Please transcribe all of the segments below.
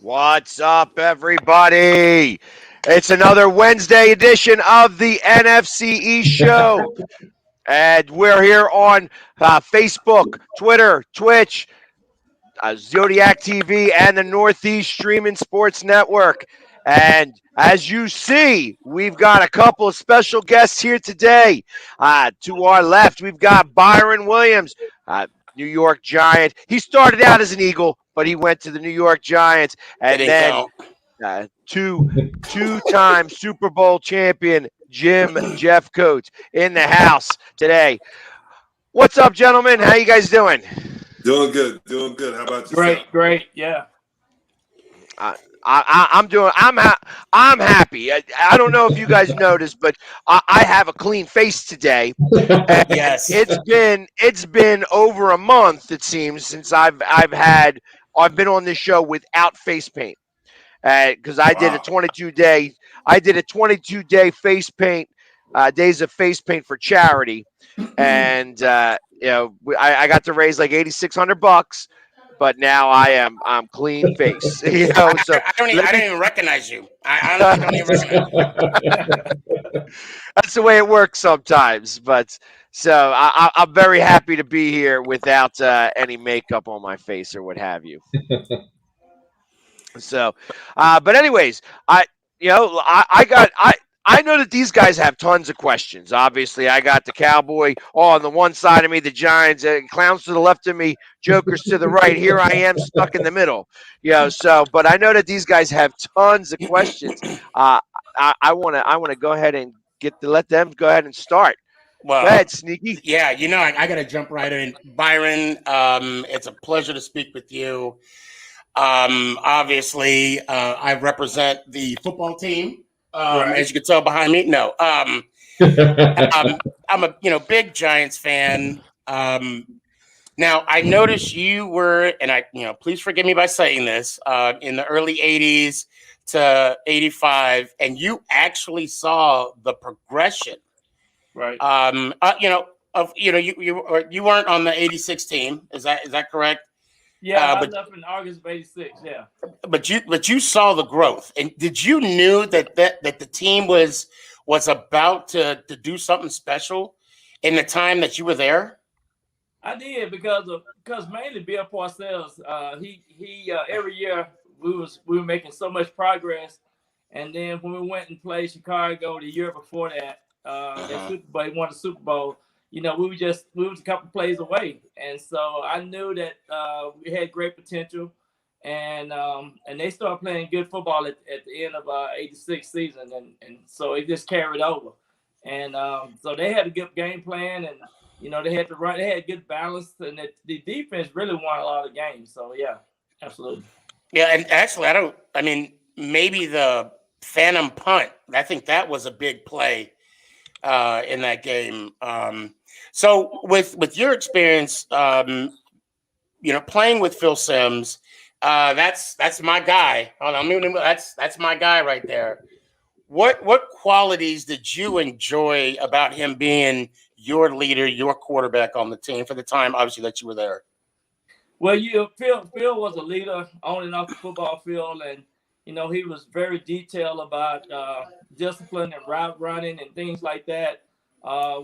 What's up, everybody? It's another Wednesday edition of the NFC East Show. And we're here on Facebook, Twitter, Twitch, Zodiac TV, and the Northeast Streaming Sports Network. And as you see, we've got a couple of special guests here today. To our left, we've got Byron Williams, New York Giant. He started out as an Eagle, but he went to the New York Giants. It And ain't then count. two-time Super Bowl champion Jim Jeffcoat in the house today. What's up, gentlemen? How you guys doing? Doing good, doing good. How about yourself? Great, yeah. I'm doing. I'm happy. I don't know if you guys noticed, but I have a clean face today. And Yes. it's been over a month, it seems, since I've been on this show without face paint. Because I did a 22-day face paint, days of face paint for charity, and I got to raise like $8,600, but now I'm clean face. So I don't even recognize you. I honestly don't even recognize you. that's the way it works sometimes. But so I'm very happy to be here without any makeup on my face or what have you. So, but anyways, I know that these guys have tons of questions. Obviously, I got the Cowboy on the one side of me, the Giants, clowns to the left of me, Jokers to the right. Here I am stuck in the middle. So, but I know that these guys have tons of questions. I want to go ahead and let them go ahead and start. Well, Go ahead, Sneaky. yeah, I got to jump right in. Byron, it's a pleasure to speak with you. Obviously, I represent the football team. Right. As you can tell behind me, no. I'm a big Giants fan. Now I noticed you were, and please forgive me by saying this, in the early '80s to '85, and you actually saw the progression. Right. You weren't on the '86 team. Is that correct? Yeah, I but left in August of '86. Yeah. But you saw the growth, and did you knew that the team was about to do something special in the time that you were there? I did because mainly Bill Parcells. He every year we were making so much progress, and then when we went and played Chicago the year before that, that Super Bowl, he won the Super Bowl. We was a couple plays away, and so I knew that we had great potential, and they started playing good football at the end of '86 season, and so it just carried over, and so they had a good game plan, and they had to run, they had good balance, and the defense really won a lot of games. So yeah, absolutely. Yeah, and actually, maybe the phantom punt. I think that was a big play in that game. So with your experience, playing with Phil Simms, that's my guy. Hold on, that's my guy right there. What qualities did you enjoy about him being your leader, your quarterback on the team for the time, obviously, that you were there? Well, Phil was a leader on and off the football field, and he was very detailed about discipline and route running and things like that.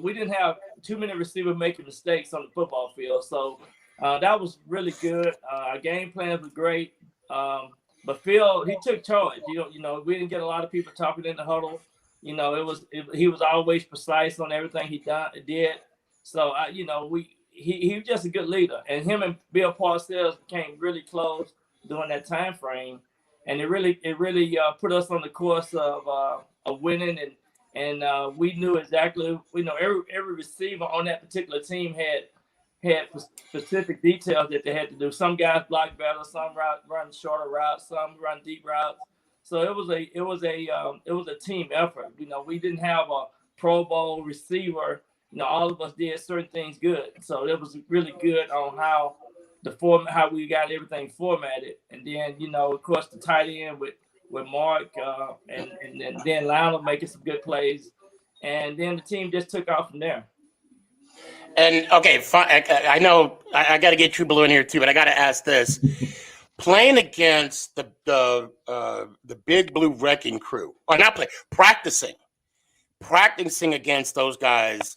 We didn't have too many receivers making mistakes on the football field, so that was really good. Our game plan was great, but Phil, he took charge. We didn't get a lot of people talking in the huddle. He was always precise on everything he did. So he was just a good leader, and him and Bill Parcells became really close during that time frame, and it really put us on the course of winning, and we knew exactly. Every receiver on that particular team had specific details that they had to do. Some guys block better, some run shorter routes, some run deep routes. So it was a team effort. We didn't have a Pro Bowl receiver. All of us did certain things good. So it was really good on how we got everything formatted. And then, of course, the tight end with Mark and then Lionel making some good plays. And then the team just took off from there. And okay, fine. I know I got to get True Blue in here too, but I got to ask this: playing against the Big Blue Wrecking Crew, or not practicing against those guys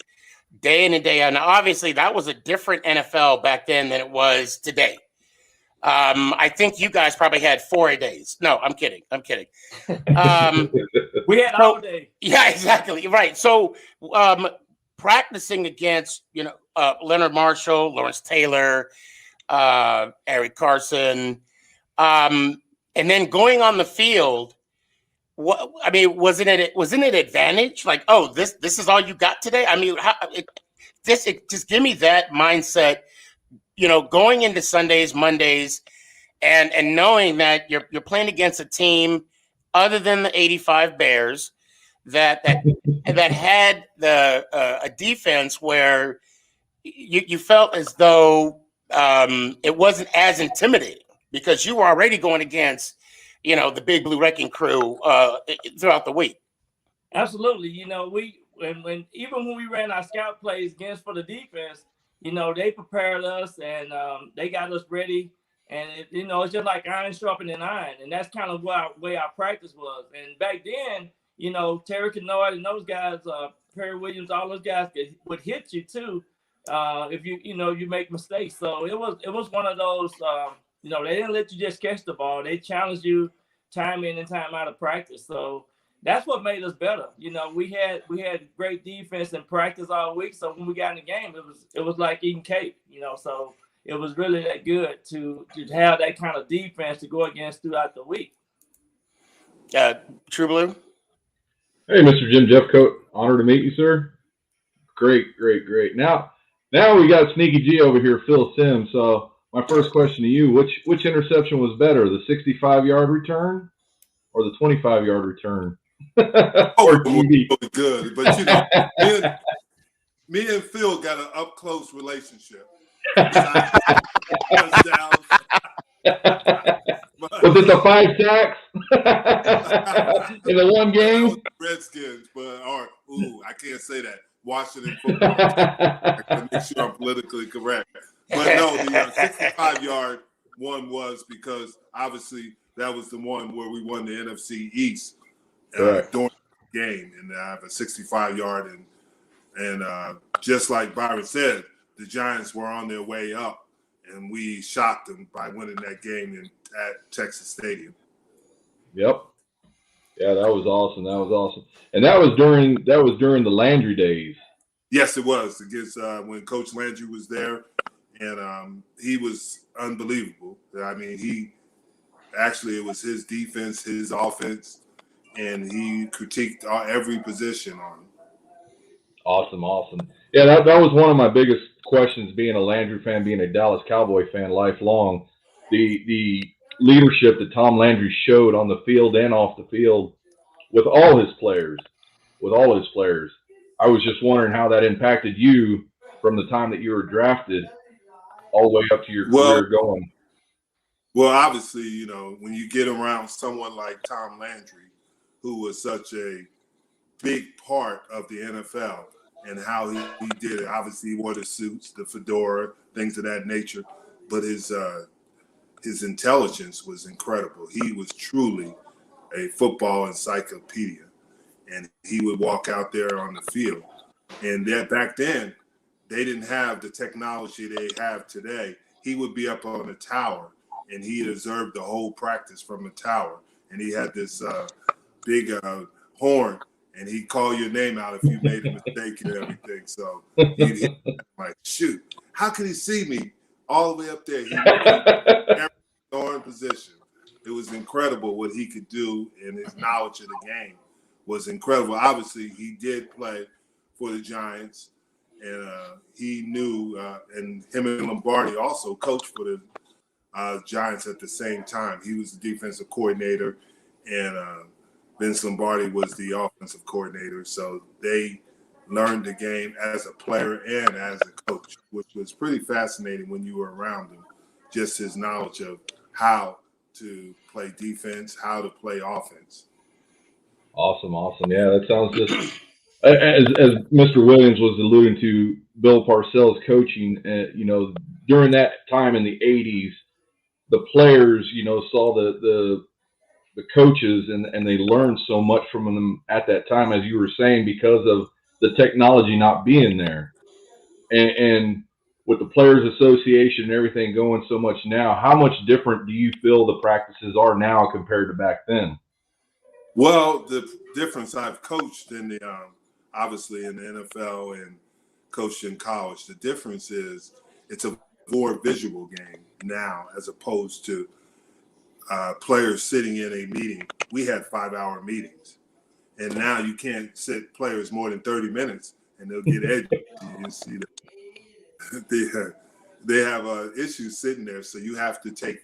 day in and day out. Now, obviously, that was a different NFL back then than it was today. I think you guys probably had 4-a-days. No, I'm kidding. We had all day. Yeah, exactly. Right. So practicing against, Leonard Marshall, Lawrence Taylor, Eric Carson, and then going on the field. Wasn't it advantage? Like, oh, this is all you got today? I mean, just give me that mindset, going into Sundays, Mondays, and knowing that you're playing against a team other than the '85 Bears that had a defense where you felt as though it wasn't as intimidating because you were already going against the Big Blue Wrecking Crew throughout the week. Absolutely. When we ran our scout plays against for the defense, they prepared us and they got us ready. And it's just like iron sharpening iron, and that's kind of what way our practice was. And back then, Terry Kenoid and those guys, Perry Williams, all those guys would hit you too if you make mistakes. So it was one of those. They didn't let you just catch the ball. They challenged you time in and time out of practice. So that's what made us better. We had great defense in practice all week. So when we got in the game, it was like eating cake. So it was really that good to have that kind of defense to go against throughout the week. True Blue. Hey, Mr. Jim Jeffcoat. Honor to meet you, sir. Great. Now we got Sneaky G over here, Phil Sims. So my first question to you, which interception was better, the 65-yard return or the 25-yard return? Or really good. But me and Phil got an up-close relationship. Was it the 5 sacks in the one game? Redskins, I can't say that. Washington football. I gotta make sure I'm politically correct. But no, the 65-yard one was because obviously that was the one where we won the NFC East during the game, and I have a 65-yard, and just like Byron said, the Giants were on their way up, and we shocked them by winning that game at Texas Stadium. Yep. Yeah, that was awesome. And that was during the Landry days. Yes, it was. Against when Coach Landry was there, and he was unbelievable. I mean, it was his defense, his offense, and he critiqued every position on him. Awesome. Yeah, that was one of my biggest questions, being a Landry fan, being a Dallas Cowboy fan lifelong. The leadership that Tom Landry showed on the field and off the field with all his players. I was just wondering how that impacted you from the time that you were drafted all the way up to your career going. Well, obviously, when you get around someone like Tom Landry, who was such a big part of the NFL and how he did it. Obviously, he wore the suits, the fedora, things of that nature, but his intelligence was incredible. He was truly a football encyclopedia, and he would walk out there on the field. And back then, they didn't have the technology they have today. He would be up on a tower, and he observed the whole practice from a tower. And he had this big horn, and he'd call your name out if you made a mistake and everything. So he'd like, shoot, how could he see me all the way up there? He was in position. It was incredible what he could do, and his knowledge of the game was incredible. Obviously, he did play for the Giants, and he knew, and him and Lombardi also coached for the Giants at the same time. He was the defensive coordinator, and Vince Lombardi was the offensive coordinator. So they learned the game as a player and as a coach, which was pretty fascinating when you were around him. Just his knowledge of how to play defense, how to play offense. Awesome. Yeah, that sounds just as Mr. Williams was alluding to, Bill Parcells coaching. During that time in the '80s, the players, saw the coaches and they learned so much from them at that time, as you were saying, because of the technology not being there. And with the Players Association and everything going so much now, how much different do you feel the practices are now compared to back then? Well, the difference, I've coached in the obviously in the NFL and coached in college. The difference is it's a more visual game now as opposed to players sitting in a meeting. We had 5-hour meetings, and now you can't sit players more than 30 minutes, and they'll get edgy. You see that they have issues sitting there, so you have to take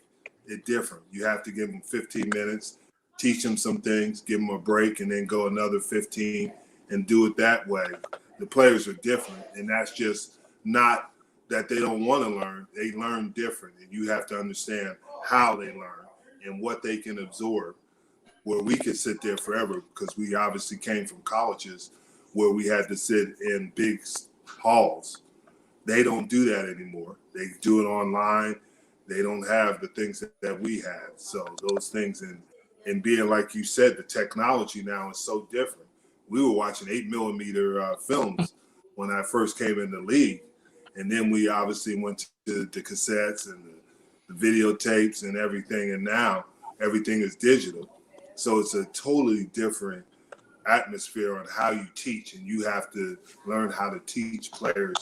it different. You have to give them 15 minutes, teach them some things, give them a break, and then go another 15 and do it that way. The players are different, and that's just not that they don't want to learn. They learn different, and you have to understand how they learn and what they can absorb, where we could sit there forever because we obviously came from colleges where we had to sit in big halls. They don't do that anymore. They do it online. They don't have the things that we had. So those things, and being, like you said, the technology now is so different. We were watching 8mm films when I first came in the league. And then we obviously went to the cassettes and the videotapes and everything. And now everything is digital. So it's a totally different atmosphere on how you teach. And you have to learn how to teach players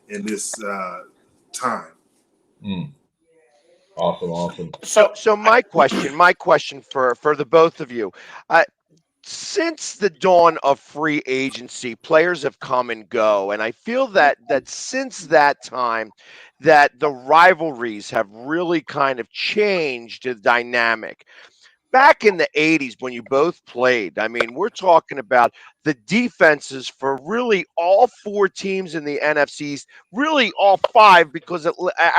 in this time. Awesome. So my question for the both of you, since the dawn of free agency, players have come and go, and I feel that since that time, that the rivalries have really kind of changed the dynamic. Back in the 80s when you both played, I mean, we're talking about the defenses for really all four teams in the NFCs, really all five, because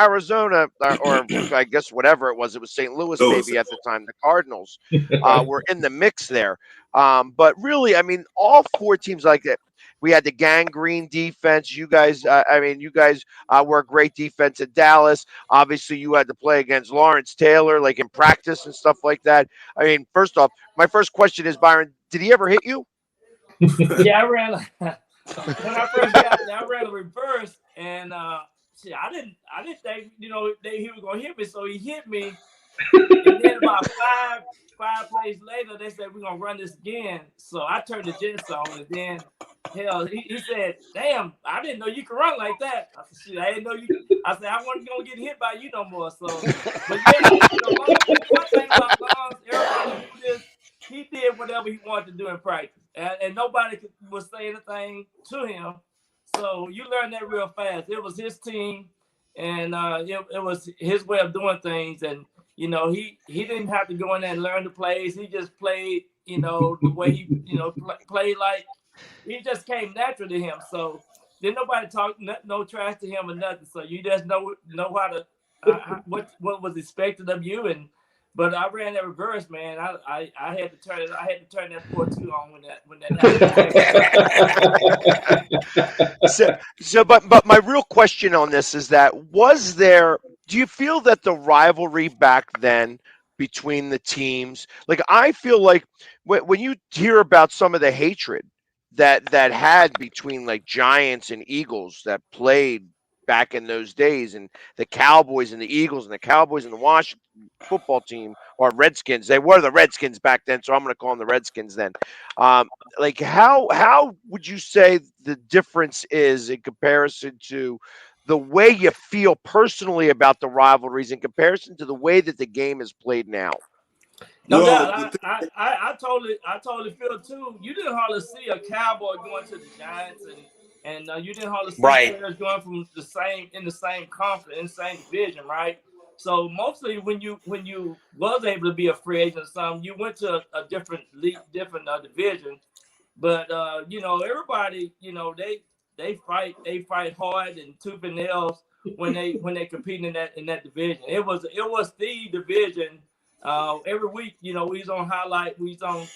Arizona, or I guess whatever it was St. Louis maybe at the time, the Cardinals were in the mix there. But really, I mean, all four teams like that. We had the gangrene defense. You guys, were a great defense at Dallas. Obviously, you had to play against Lawrence Taylor, like in practice and stuff like that. I mean, first off, my first question is, Byron, did he ever hit you? Yeah, I ran when I first got there. I ran a reverse, and I didn't think he was gonna hit me, so he hit me. And then about five plays later, they said we're gonna run this again. So I turned the jets on, and then he said, "Damn, I didn't know you could run like that." I said, "Shit, I didn't know you." I said, "I wasn't gonna get hit by you no more." So, but yeah, one thing about Lawrence, everybody knew this. He did whatever he wanted to do in practice, and nobody was saying anything to him. So you learn that real fast. It was his team, and it was his way of doing things, and he didn't have to go in there and learn the plays. He just played, the way he, played like he just came natural to him. So didn't nobody talk no trash to him or nothing. So you just know how to what was expected of you. But I ran that reverse, man. I had to turn it. I had to turn that 4-2 on when that happened. But my real question on this is that do you feel that the rivalry back then between the teams, like I feel like when you hear about some of the hatred that had between like Giants and Eagles that played back in those days, and the Cowboys and the Eagles and the Cowboys and the Washington football team, or Redskins, they were the Redskins back then, so I'm going to call them the Redskins then. Like how would you say the difference is in comparison to the way you feel personally about the rivalries in comparison to the way that the game is played now? No doubt. I totally feel too. You didn't hardly see a Cowboy going to the Giants, and you didn't hardly see players going from the same conference, in the same division, right? So mostly when you was able to be a free agent or something, you went to a different league, different division. But everybody, they fight hard and tooth and nails when they compete in that division. It was the division. Every week, we was on highlight. We was on,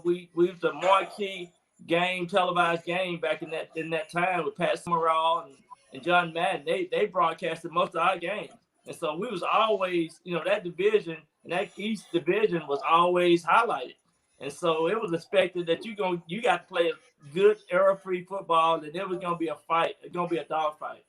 we was the marquee game, televised game back in that time with Pat Summerall and John Madden. They broadcasted most of our games. And so we was always, that division and that East division was always highlighted. And so it was expected that you got to play a good error-free football, and there was gonna be a fight. It's gonna be a dog fight.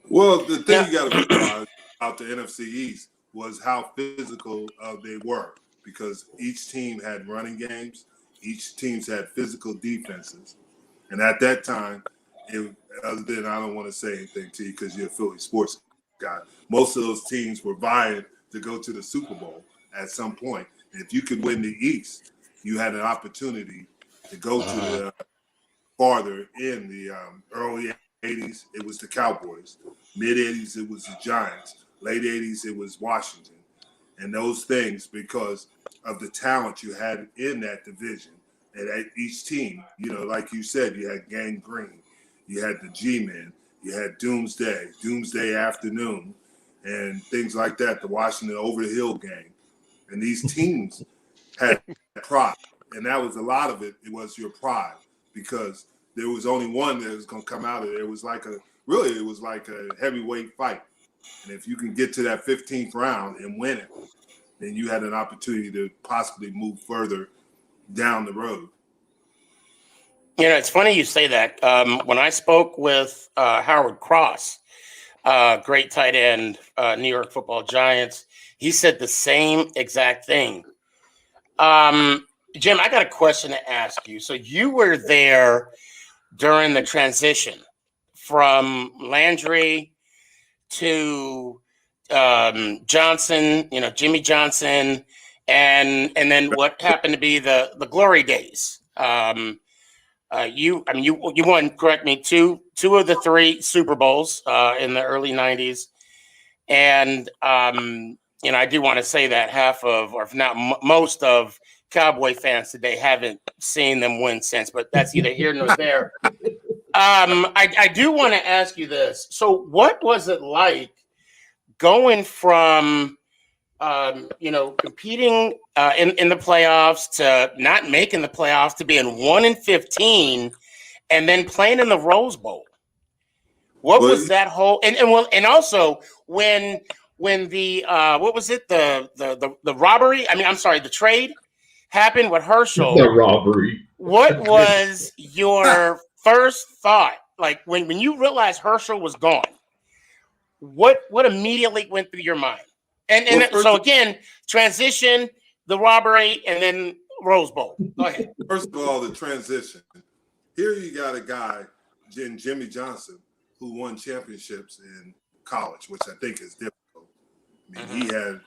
Well, the thing Now, you got to realize about the NFC East was how physical they were, because each team had running games, each teams had physical defenses, and at that time, other than I don't want to say anything to you because you're a Philly sports guy, most of those teams were vying to go to the Super Bowl at some point. And if you could win the East, you had an opportunity to go to the farther in the early 80s. It was the Cowboys. Mid 80s, it was the Giants. Late 80s, it was Washington. And those things, because of the talent you had in that division. And at each team, like you said, you had Gang Green, you had the G-Men, you had Doomsday Afternoon, and things like that, the Washington Over the Hill Gang. And these teams had pride. And that was a lot of it. It was your pride, because there was only one that was going to come out of there. It was like a heavyweight fight. And if you can get to that 15th round and win it, then you had an opportunity to possibly move further down the road. It's funny you say that. When I spoke with Howard Cross, great tight end, New York Football Giants, he said the same exact thing. Jim, I got a question to ask you. So you were there during the transition from Landry to Johnson, Jimmy Johnson, and then what happened to be the glory days. You won, correct me, two of the three Super Bowls in the early 90s. And, I do want to say that half of, or if not most of, Cowboy fans today haven't seen them win since, but that's either here nor there. I do want to ask you this. So what was it like going from, competing in the playoffs to not making the playoffs to being 1-15 and then playing in the Rose Bowl? What was that whole and also when the what was it, the robbery? I'm sorry, the trade happened with Herschel. The robbery. What was your first thought? Like when you realized Herschel was gone, what immediately went through your mind? And so again, transition, the robbery, and then Rose Bowl. Go ahead. First of all, the transition. Here you got a guy, Jimmy Johnson, who won championships in college, which I think is difficult. He had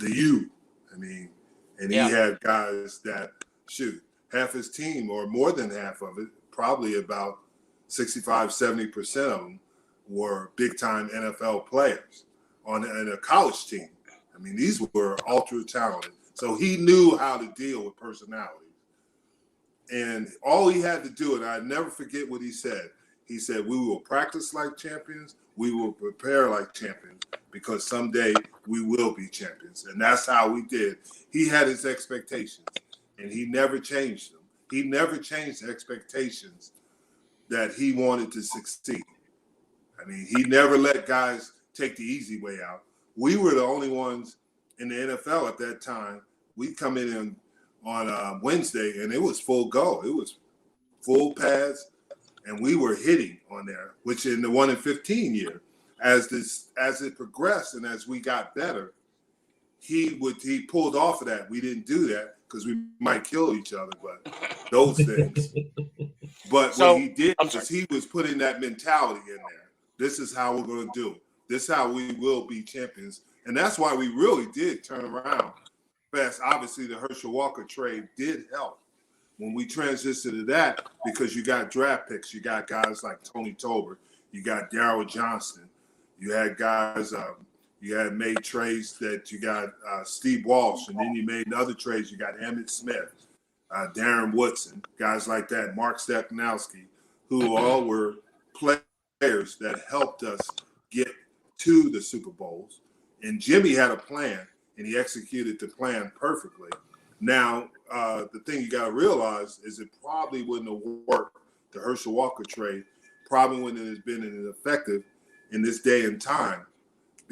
the U. And he had guys that, half his team, or more than half of it, probably about 65, 70% of them were big-time NFL players in a college team. These were ultra talented. So he knew how to deal with personalities. And all he had to do, and I never forget what he said. He said, we will practice like champions. We will prepare like champions, because someday we will be champions. And that's how we did. He had his expectations, and he never changed them. He never changed the expectations that he wanted to succeed. He never let guys take the easy way out. We were the only ones in the NFL at that time. We'd come in on Wednesday, and it was full go. It was full pads, and we were hitting on there, which in the 1-15 year, as it progressed and as we got better, he pulled off of that. We didn't do that because we might kill each other, but those things. But what he did was he was putting that mentality in there. This is how we're going to do it. This is how we will be champions. And that's why we really did turn around fast. Obviously, the Herschel Walker trade did help when we transitioned to that, because you got draft picks. You got guys like Tony Tolbert. You got Darryl Johnston. You had guys, you had made trades that you got Steve Walsh, and then you made other trades. You got Emmitt Smith, Darren Woodson, guys like that, Mark Stepnowski, who all were players that helped us get to the Super Bowls. And Jimmy had a plan, and he executed the plan perfectly. Now, the thing you got to realize is it probably wouldn't have worked. The Herschel Walker trade probably wouldn't have been as effective in this day and time,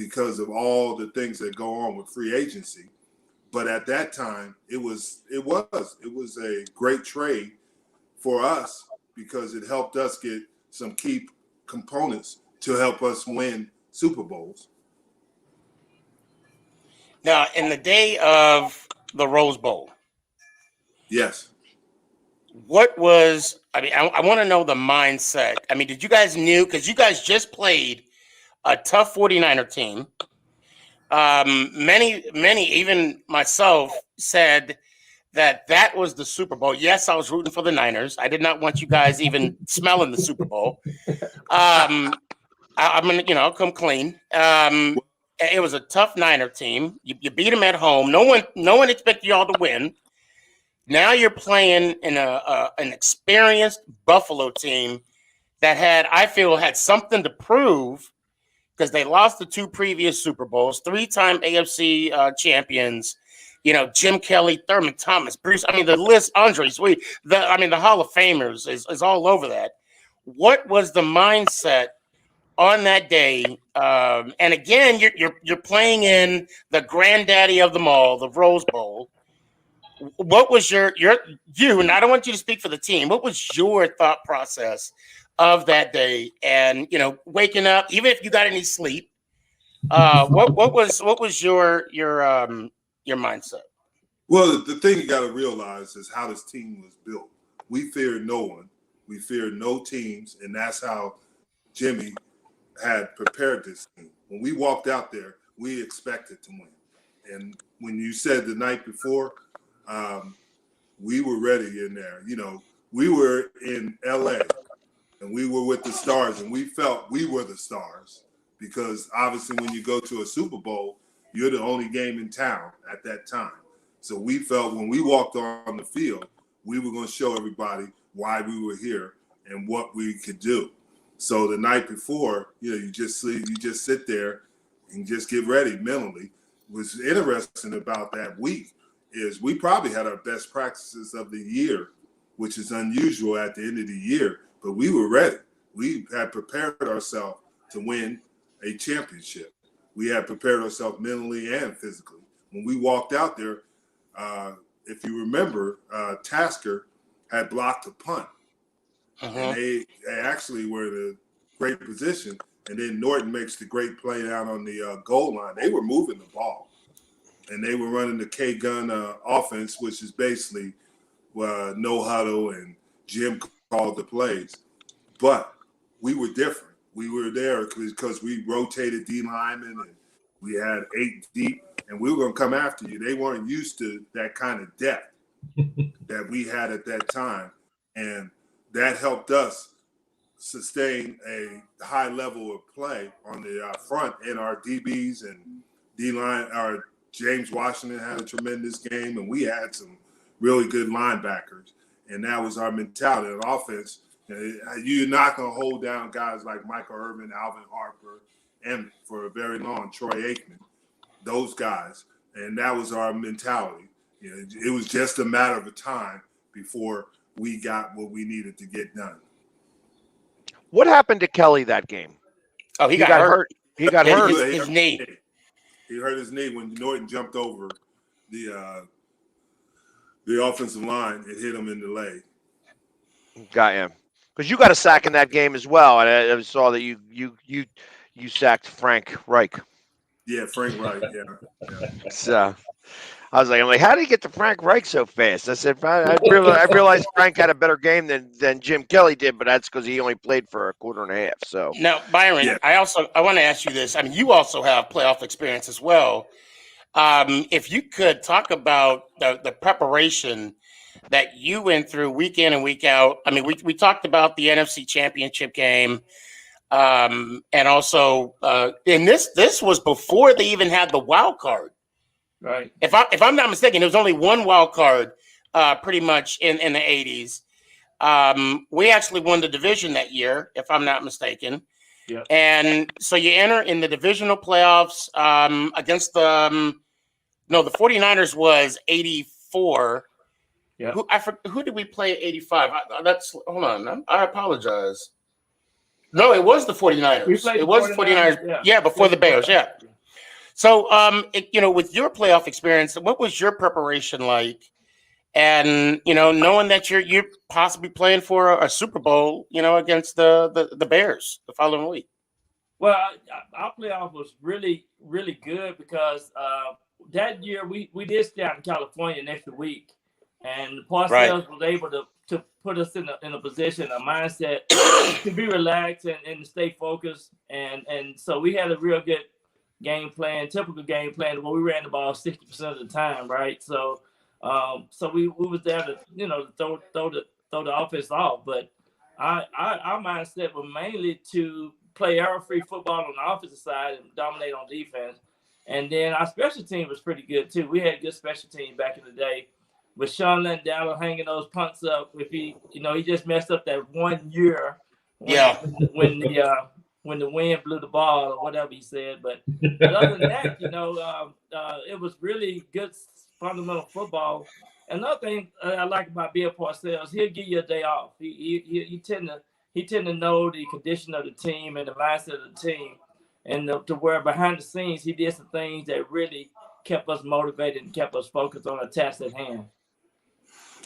because of all the things that go on with free agency. But at that time, it was a great trade for us because it helped us get some key components to help us win Super Bowls. Now, in the day of the Rose Bowl, Yes. what was, I want to know the mindset. I mean, did you guys knew, because you guys just played a tough 49er team. Many, even myself, said that was the Super Bowl. Yes, I was rooting for the Niners. I did not want you guys even smelling the Super Bowl. I'm gonna, I'll come clean. It was a tough Niner team. You beat them at home. No one expected y'all to win. Now you're playing in an experienced Buffalo team that had something to prove, because they lost the 2 previous Super Bowls, 3-time AFC champions. Jim Kelly, Thurman Thomas, Bruce. I mean, the list, Andre Sweet. The Hall of Famers is all over that. What was the mindset on that day? And again, you're playing in the granddaddy of them all, the Rose Bowl. What was your and I don't want you to speak for the team. What was your thought process of that day? And waking up, even if you got any sleep, what was your mindset? Well, the thing you got to realize is how this team was built. We feared no one. We feared no teams, and that's how Jimmy had prepared this team. When we walked out there, we expected to win. And when you said the night before, we were ready in there. We were in LA and we were with the stars, and we felt we were the stars because obviously when you go to a Super Bowl, you're the only game in town at that time. So we felt when we walked on the field, we were going to show everybody why we were here and what we could do. So the night before, you just sit there and just get ready mentally. What's interesting about that week is we probably had our best practices of the year, which is unusual at the end of the year, but we were ready. We had prepared ourselves to win a championship. We had prepared ourselves mentally and physically. When we walked out there, if you remember, Tasker had blocked a punt. And they actually were in a great position. And then Norton makes the great play down on the goal line. They were moving the ball. And they were running the K-gun offense, which is basically no huddle, and Jim called the plays. But we were different. We were there because we rotated D linemen, and we had 8 deep, and we were going to come after you. They weren't used to that kind of depth that we had at that time. And that helped us sustain a high level of play on the front, and our DBs and D-line. Our James Washington had a tremendous game, and we had some really good linebackers. And that was our mentality on offense. You're not going to hold down guys like Michael Irvin, Alvin Harper, and for a very long, Troy Aikman, those guys. And that was our mentality. It was just a matter of time before we got what we needed to get done. What happened to Kelly that game? Oh, he got hurt. He got hurt. His knee. He hurt his knee when Norton jumped over the offensive line. It hit him in the leg. Got him. Because you got a sack in that game as well, and I saw that you sacked Frank Reich. Yeah, Frank Reich. Yeah. So I was like, how did he get to Frank Reich so fast? I said, I realized Frank had a better game than Jim Kelly did, but that's because he only played for a quarter and a half. So now, Byron, yeah. I want to ask you this. I mean, you also have playoff experience as well. If you could talk about the preparation that you went through week in and week out. I mean, we talked about the NFC Championship game, and also, and this was before they even had the wild card. Right. If I'm not mistaken, there was only one wild card, pretty much in the 80s. We actually won the division that year, if I'm not mistaken. Yeah. And so you enter in the divisional playoffs against the 49ers was 84. Yeah. Who did we play at 85? Hold on. I apologize. No, it was the 49ers. We played it was the 49ers. Yeah, before the Bears. Yeah. So, with your playoff experience, what was your preparation like? And knowing that you're possibly playing for a Super Bowl, against the Bears the following week. Well, our playoff was really, really good because that year we did stay out in California next week, and Parcells was able to put us in a position, a mindset to be relaxed and stay focused, and so we had a real good game plan, typical game plan, where we ran the ball 60% of the time, right? So we was there to throw the offense off, but our mindset was mainly to play error-free football on the offensive side and dominate on defense. And then our special team was pretty good too. We had good special team back in the day, with Sean Landau hanging those punts up. If he just messed up that 1 year when the wind blew the ball or whatever he said. But other than that, it was really good fundamental football. Another thing I like about Bill Parcells, he'll give you a day off. He tend to know the condition of the team and the mindset of the team, and to where behind the scenes he did some things that really kept us motivated and kept us focused on the task at hand.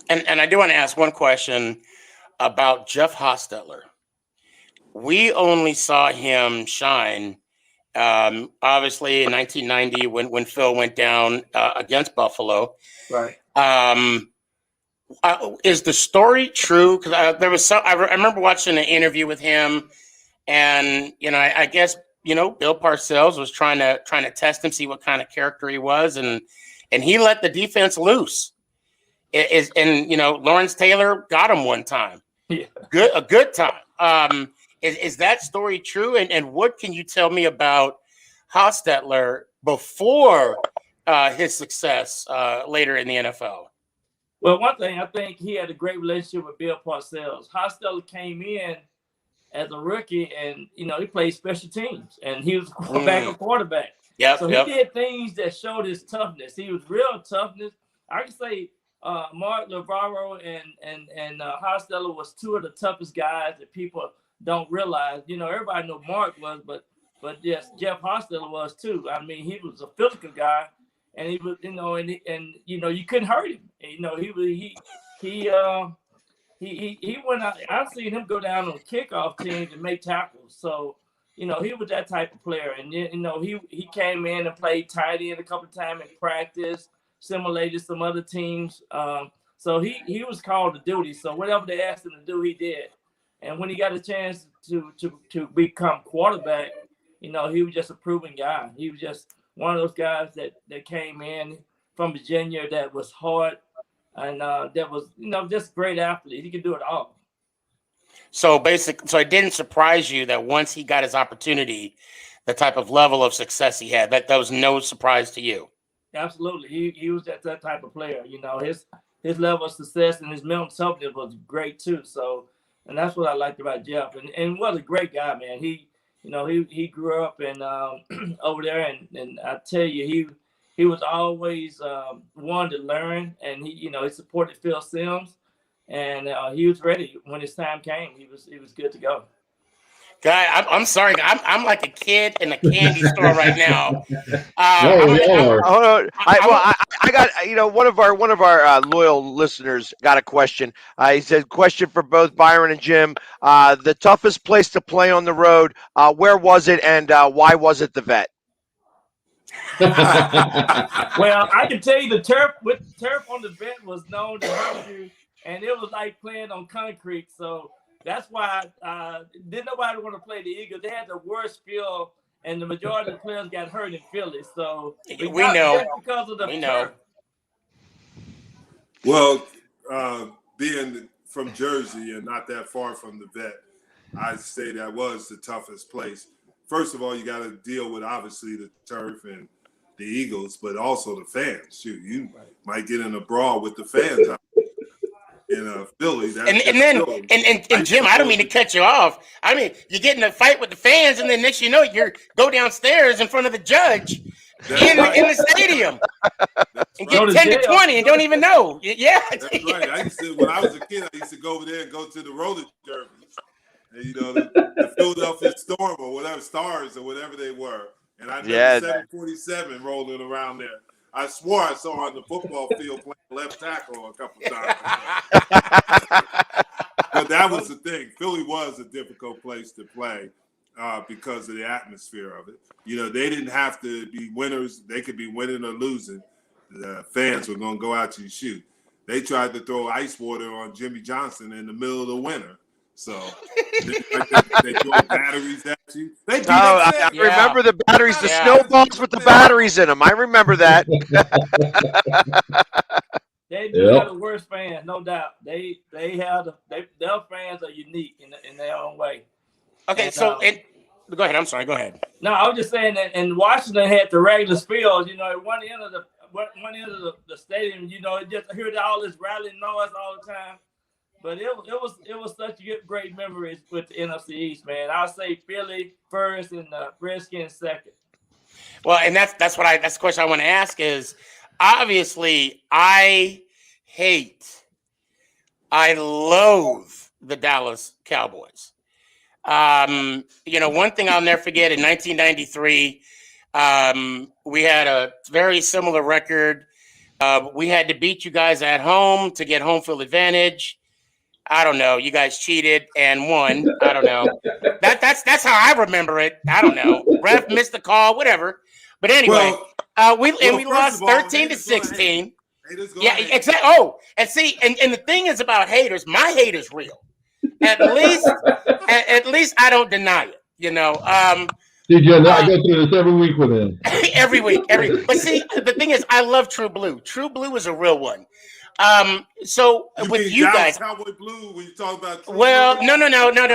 And I do want to ask one question about Jeff Hostetler. We only saw him shine, obviously in 1990 when Phil went down against Buffalo. Right. Is the story true? Because there was I remember watching an interview with him, and I guess Bill Parcells was trying to test him, see what kind of character he was, and he let the defense loose. Lawrence Taylor got him one time, a good time. Is that story true? And what can you tell me about Hostetler before his success later in the NFL? Well, one thing, I think he had a great relationship with Bill Parcells. Hostetler came in as a rookie, and he played special teams, and he was a quarterback. So he did things that showed his toughness. He was real toughness. I can say Mark Navarro and Hostetler was two of the toughest guys that people don't realize. Everybody know Mark was, but yes, Jeff Hostetler was too. I mean, he was a physical guy. And he was, you couldn't hurt him. He went out. I've seen him go down on kickoff teams and make tackles. So, he was that type of player. And he came in and played tight end a couple of times in practice, simulated some other teams. So he was called to duty. So whatever they asked him to do, he did. And when he got a chance to become quarterback, he was just a proven guy. He was just one of those guys that came in from Virginia that was hard and that was, just great athlete. He could do it all. So it didn't surprise you that once he got his opportunity, the type of level of success he had, that was no surprise to you. Absolutely. He was that type of player. His level of success and his mental toughness was great too. So, and that's what I liked about Jeff. And what a great guy, man. He grew up and over there, and I tell you, he was always one to learn, and he supported Phil Simms, and he was ready when his time came. He was good to go. Guy, I'm sorry. I'm like a kid in a candy store right now. Hold on. I got one of our loyal listeners got a question. He said, question for both Byron and Jim. The toughest place to play on the road, where was it, and why was it the Vet? Well, I can tell you the turf on the Vet was known to hurt you, and it was like playing on concrete. So that's why didn't nobody want to play the Eagles. They had the worst field, and the majority of the players got hurt in Philly. So we know because of the turf. Know. Well, being from Jersey and not that far from the Vet, I'd say that was the toughest place. First of all, you got to deal with obviously the turf and the Eagles, but also the fans. Shoot, you might get in a brawl with the fans out in Philly. And Jim, I don't mean to cut you off. I mean, you get in a fight with the fans, and then next you know, you go downstairs in front of the judge in the stadium and get 10 to 20 and don't even know. Yeah, that's right. When I was a kid, I used to go over there and go to the roller derbies. And, the Philadelphia Storm or whatever, Stars or whatever they were. And I remember Yeah. 747 rolling around there. I swore I saw her on the football field playing left tackle a couple times. But that was the thing. Philly was a difficult place to play because of the atmosphere of it. You know, they didn't have to be winners. They could be winning or losing. The fans were going to go out to shoot. They tried to throw ice water on Jimmy Johnson in the middle of the winter. So they throw batteries at you. They beat up I Sam. remember the batteries, the Yeah. snowballs with the batteries in them. I remember that. They do have the worst fans, no doubt. Their fans are unique in their own way. Okay, And, so go ahead. I'm sorry. Go ahead. No, I was just saying that. And Washington had the regular field. You know, at one end of the stadium. You know, it just heard all this rattling noise all the time. But it was such great memories with the NFC East, man. I'll say Philly first and the Redskins second. Well, and that's the question I want to ask is, obviously I loathe the Dallas Cowboys. You know, one thing I'll never forget, in 1993, we had a very similar record. We had to beat you guys at home to get home field advantage. I don't know. You guys cheated and won. I don't know. That's how I remember it. I don't know. Ref missed the call, whatever. But anyway, we lost 13-16. Yeah, exactly. Oh, and see, and the thing is about haters. My hate is real. At least I don't deny it. You know. DJ, I go through this every week with him. Every week. But see, the thing is, I love True Blue. True Blue is a real one. So with you guys, Cowboy Blue, when you talk about True well, Blue? no.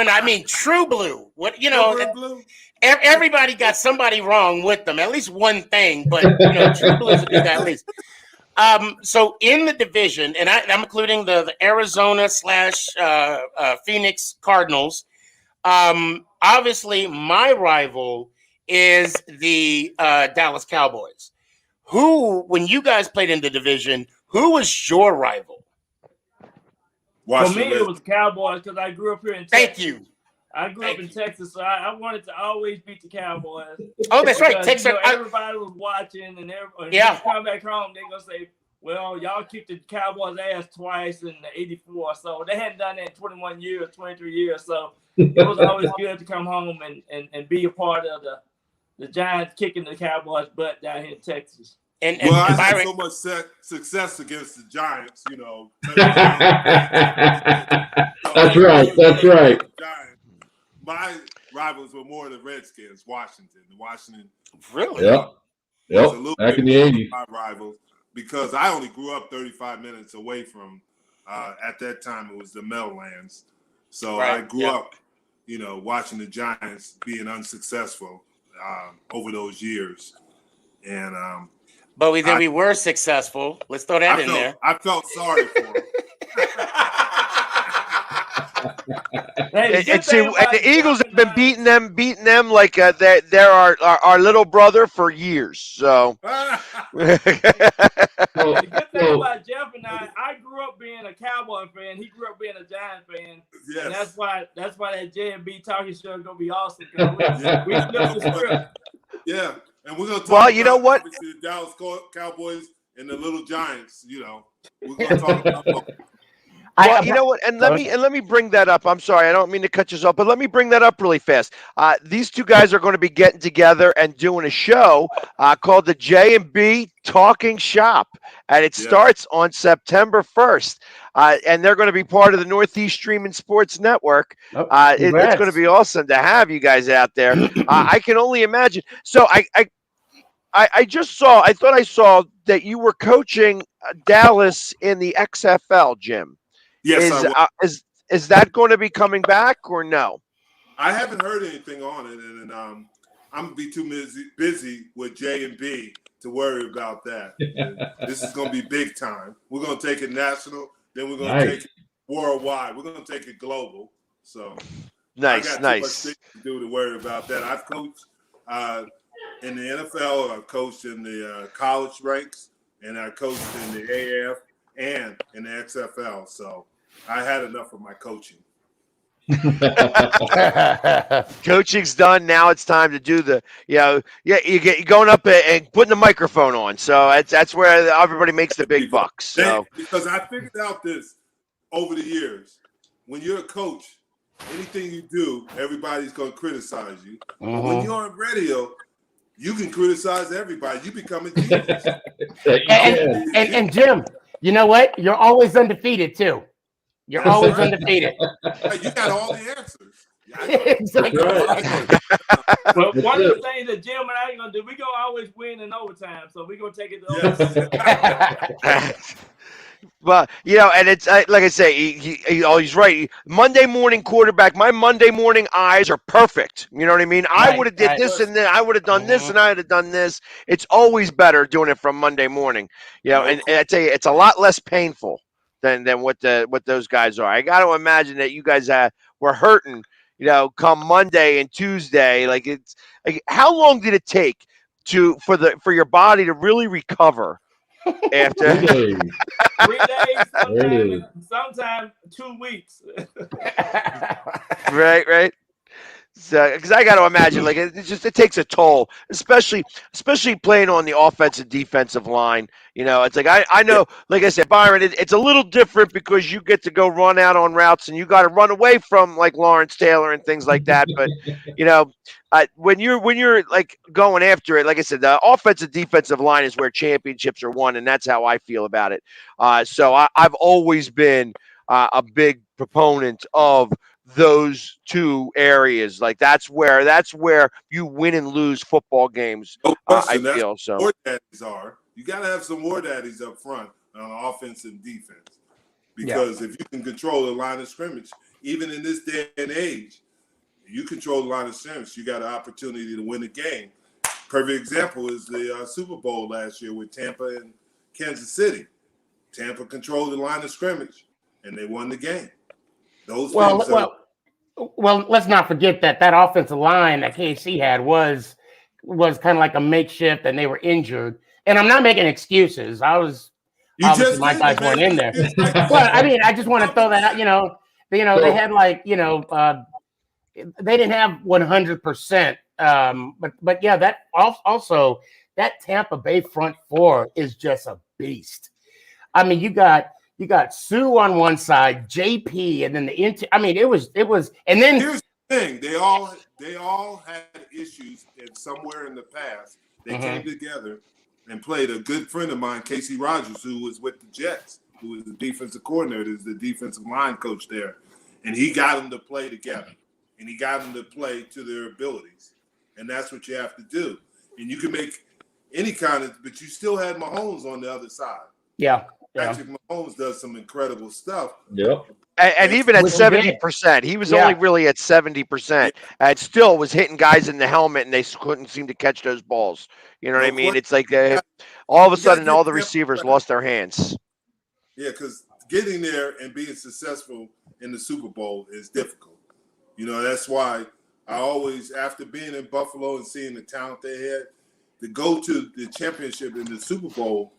I mean True Blue. What you know? Blue? Everybody got somebody wrong with them. At least one thing, but you know, True Blue is a good guy at least. So in the division, and I'm including the Arizona / Phoenix Cardinals. Obviously, my rival is the Dallas Cowboys. Who, when you guys played in the division, who was your rival? For me, it was the Cowboys because I grew up here in Texas. Thank you. I grew up in Texas, so I wanted to always beat the Cowboys. Oh, that's right. Texas. You know, everybody was watching, and when you come back home, they're going to say, well, y'all kicked the Cowboys' ass twice in '84. So they hadn't done that in 21 years, 23 years. So it was always good to come home and be a part of the Giants kicking the Cowboys' butt down here in Texas. I had so much success against the Giants, you know. That's right. My rivals were more the Redskins, Washington. Really? Yep. Back in the 80s. My rivals, because I only grew up 35 minutes away from, at that time, it was the Meadowlands. So I grew up, you know, watching the Giants being unsuccessful over those years. And but we were successful. Let's throw that in there. I felt sorry for him. And the Eagles have been beating them like they're our little brother for years. So the good thing about Jeff and I grew up being a Cowboy fan. He grew up being a Giant fan. Yes. And that's why that J&B talking show is gonna be awesome. We flipped the script. Yeah, and we're gonna talk about, you know what? The Dallas Cowboys and the Little Giants. You know, we're gonna talk about both. Well, you know what, and let me bring that up. I'm sorry, I don't mean to cut you off, but let me bring that up really fast. These two guys are going to be getting together and doing a show called the J&B Talking Shop, and it starts on September 1st. And they're going to be part of the Northeast Streaming Sports Network. It's going to be awesome to have you guys out there. I can only imagine. So I thought I saw that you were coaching Dallas in the XFL, Jim. Yes, is that going to be coming back or no? I haven't heard anything on it, and I'm gonna be too busy with J&B to worry about that. This is gonna be big time. We're gonna take it national, then we're gonna take it worldwide. We're gonna take it global. So I got too much things to do to worry about that. I've coached in the NFL, I've coached in the college ranks, and I coached in the AF and in the XFL. So I had enough of my coaching. Coaching's done. Now it's time to do the, you're going up and putting the microphone on. So that's where everybody makes the big bucks. So because I figured out this over the years. When you're a coach, anything you do, everybody's going to criticize you. But when you're on radio, you can criticize everybody. You become a genius. and Jim, you know what? You're always undefeated too. You're always undefeated. You got all the answers. Exactly. Well, one of the things that Jim and I are gonna do, we gonna always win in overtime, so we're gonna take it to overtime. Well, and it's like I say, he's right. Monday morning quarterback. My Monday morning eyes are perfect. You know what I mean? I would have did this and then I would have done this and I would have done this. It's always better doing it from Monday morning. And I tell you, it's a lot less painful than what those guys are. I got to imagine that you guys were hurting. Come Monday and Tuesday. Like it's like, how long did it take for your body to really recover? After 3 days, sometimes 2 weeks. Right. So, because I got to imagine, like it takes a toll, especially playing on the offensive defensive line. It's like I know, like I said, Byron, it's a little different because you get to go run out on routes and you got to run away from like Lawrence Taylor and things like that. But when you're like going after it, like I said, the offensive defensive line is where championships are won, and that's how I feel about it. So I've always been a big proponent of those two areas. Like that's where you win and lose football games. No question, I feel so. War daddies are. You got to have some war daddies up front on offense and defense, because if you can control the line of scrimmage, even in this day and age, you control the line of scrimmage, you got an opportunity to win the game. Perfect example is the Super Bowl last year with Tampa and Kansas City. Tampa controlled the line of scrimmage, and they won the game. Well, let's not forget that offensive line that KC had was kind of like a makeshift, and they were injured. And I'm not making excuses. Obviously my guys weren't in there. Well, I mean, I just want to throw that out. They had like they didn't have 100%. But yeah, that also that Tampa Bay front four is just a beast. I mean, you got Sue on one side, JP, and then it was, and then here's the thing: they all had issues, and somewhere in the past they came together and played. A good friend of mine, Casey Rogers, who was with the Jets, who was the defensive coordinator, is the defensive line coach there, and he got them to play together, and he got them to play to their abilities, and that's what you have to do. And you can make any kind of, but you still had Mahomes on the other side. Yeah. Patrick Mahomes does some incredible stuff. Yep. And even at 70%, he was only really at 70%. And still was hitting guys in the helmet, and they couldn't seem to catch those balls. You know what I mean? It's like all of a sudden, all the receivers lost their hands. Yeah, because getting there and being successful in the Super Bowl is difficult. That's why I always, after being in Buffalo and seeing the talent they had, to go to the championship in the Super Bowl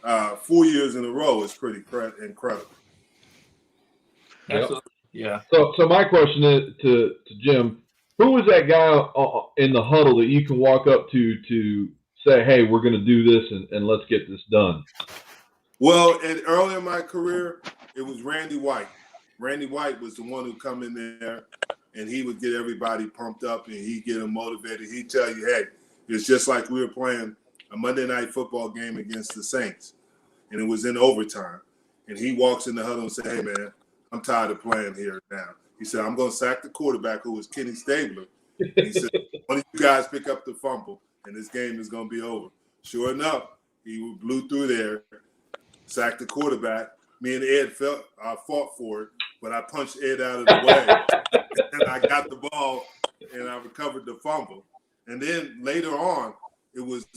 4 years in a row is pretty incredible. Yep. Yeah. So my question is to Jim, who was that guy in the huddle that you can walk up to say, hey, we're going to do this and let's get this done? Well, early in my career, it was Randy White. Randy White was the one who come in there and he would get everybody pumped up and he'd get them motivated. He'd tell you, hey, it's just like we were playing a Monday night football game against the Saints, and it was in overtime. And he walks in the huddle and said, hey, man, I'm tired of playing here now. He said, I'm going to sack the quarterback, who was Kenny Stabler. And he said, one of you guys pick up the fumble, and this game is going to be over. Sure enough, he blew through there, sacked the quarterback. Me and Ed fought for it, but I punched Ed out of the way, and I got the ball, and I recovered the fumble. And then later on, it was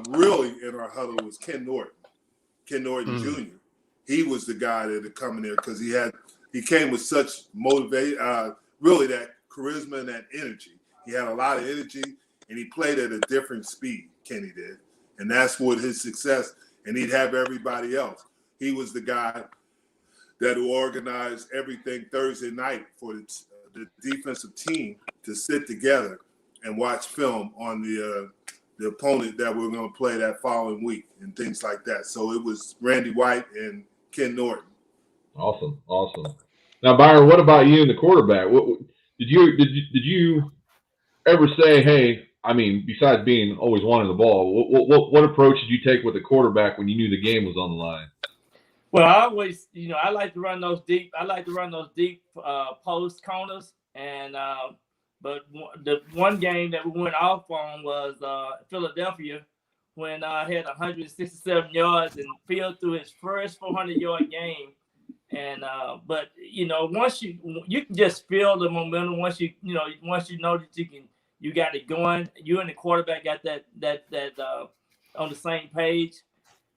really in our huddle was Ken Norton Jr. He was the guy that had come in there because he came with such really that charisma and that energy. He had a lot of energy, and he played at a different speed, Kenny did. And that's what his success, and he'd have everybody else. He was the guy that organized everything Thursday night for the the defensive team to sit together and watch film on the opponent that we're going to play that following week and things like that. So it was Randy White and Ken Norton. Awesome. Now, Byron, what about you and the quarterback? What did you ever say, hey, I mean, besides being always wanting the ball, what approach did you take with the quarterback when you knew the game was on the line? Well, I always, I like to run those deep. Post corners, and but the one game that we went off on was Philadelphia, when I had 167 yards and Field through his first 400-yard game. And but once you can just feel the momentum. Once you know that you got it going. You and the quarterback got that on the same page.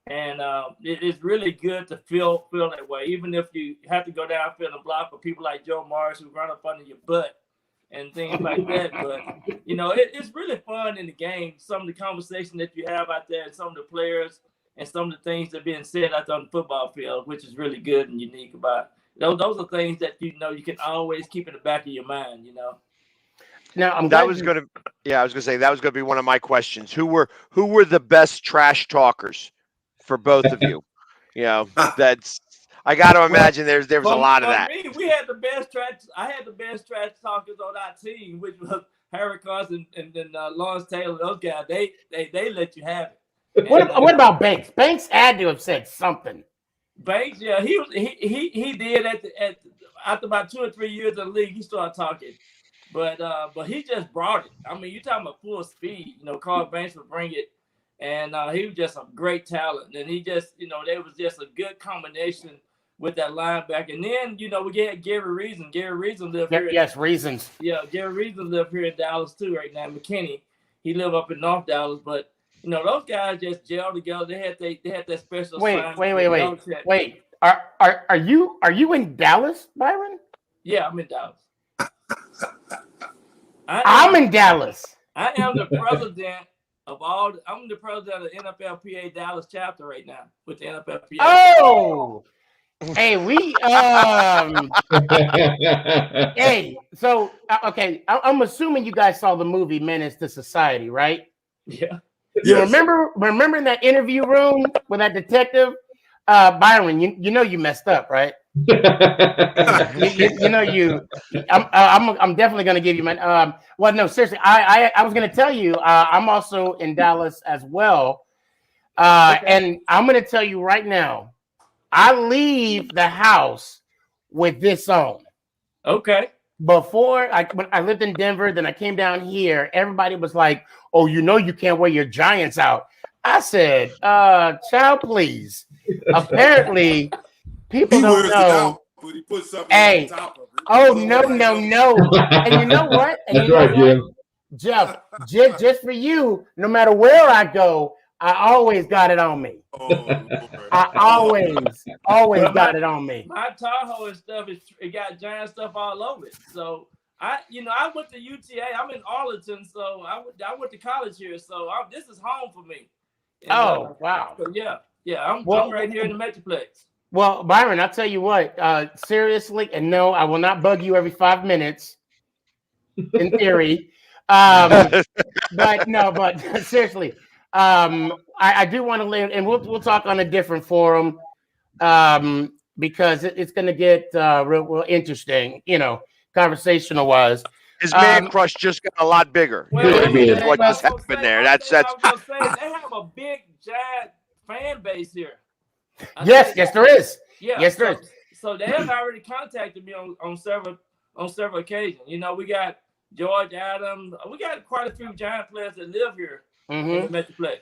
And it's really good to feel that way, even if you have to go downfield and block for people like Joe Morris who run up under your butt and things like that. But it's really fun in the game. Some of the conversation that you have out there, and some of the players, and some of the things that are being said out there on the football field, which is really good and unique about it. Those are things that you can always keep in the back of your mind. Now I was gonna say that was gonna be one of my questions. Who were the best trash talkers for both of you? That's, I got to imagine there was a lot of that. Me, we had the best trash. I had the best trash talkers on our team, which was Harry Carson and then Lawrence Taylor. Those guys, they let you have it. What about Banks? Banks had to have said something. Banks, yeah, he did after about 2 or 3 years in the league, he started talking. But he just brought it. I mean, you're talking about full speed. Carl Banks would bring it. And he was just a great talent. And he just, there was just a good combination with that linebacker. And then, we had Gary Reason. Gary Reason lived here. Yes, Reasons. Yeah, Gary Reason lived here in Dallas too right now. McKinney, he lived up in North Dallas. But, those guys just gelled together. They had that special. Wait. Are you in Dallas, Byron? Yeah, I'm in Dallas. I'm in Dallas. I am the president. I'm the president of the NFLPA Dallas chapter right now with the NFLPA. Oh, hey, hey, so okay, I'm assuming you guys saw the movie Menace to Society, right? Yeah. You remember in that interview room with that detective, Byron? You messed up, right? I'm definitely going to give you my well, no, seriously, I was going to tell you I'm also in Dallas as well, okay. And I'm going to tell you right now, I leave the house with this on. Okay. Before when I lived in Denver, then I came down here, everybody was like, oh, you can't wear your Giants out. I said, child, please. Apparently people don't know. But he put something on top of it. Oh, no. And you know what? That's right, Jim. Jeff, just for you, no matter where I go, I always got it on me. I always got it on me. My Tahoe and stuff, it got giant stuff all over it. So I went to UTA. I'm in Arlington, so I went to college here. So this is home for me. And, wow. So yeah, I'm right here in the Metroplex. Well, Byron, I'll tell you what, seriously, and no, I will not bug you every 5 minutes, in theory. But seriously, I do want to live, and we'll talk on a different forum, because it's going to get real interesting, conversational wise. His man crush just got a lot bigger. What just happened there? That's. I was gonna say, they have a big, giant fan base here. Yes, there is. Yeah, yes, there is. So they have already contacted me on several occasions. We got George Adams. We got quite a few giant players that live here in the Metroplex.